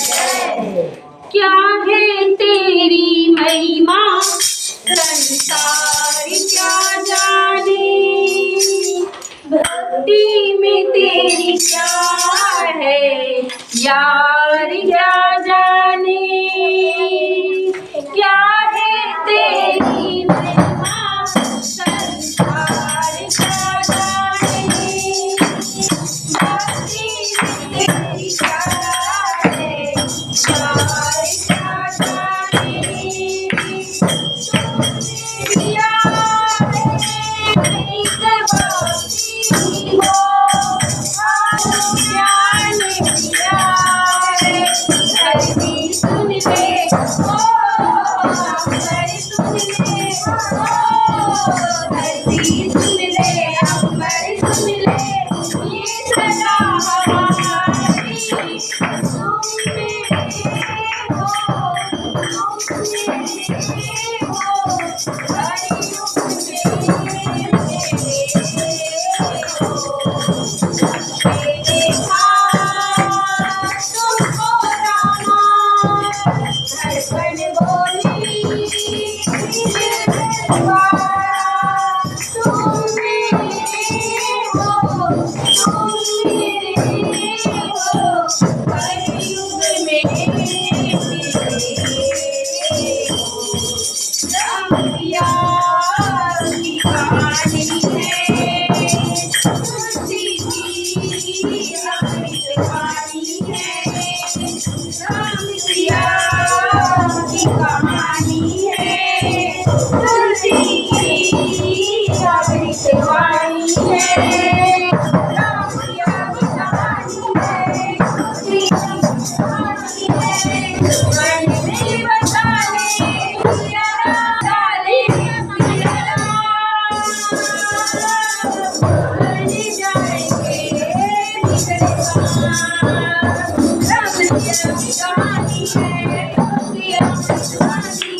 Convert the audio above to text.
क्या है तेरी महिमा संसार क्या जाने, भक्ति में तेरी क्या है यार क्या जाने। क्या है तेरी महिमा संसार क्या जाने, भक्ति में तेरी क्या है यार क्या जाने। दिया है एक बाती हो, ज्ञान दिया है, धरती सुन ले ओ, धरती सुन ले ओ, धरती सुन ले, अंबर सुन ले, ये सदा हमारी तुम मेरे हो, तुम मेरे हो, हर युग में मेरे हो। देखा तुमको रामा, धड़कन बोली दिलवारा, तुम मेरे हो, तुम मेरे हो, हर युग में मेरे हो। रंगिया की कहानी है, तुलसी की अमृत वाणी है, रंगिया की कहानी है, तुलसी की अमृत वाणी है, रंगिया की कहानी है, तुलसी की कहानी है, मन में बता ले पिया डाले पिया, बन जाएंगे बिगड़े रंगिया की कहानी है, पिया कहानी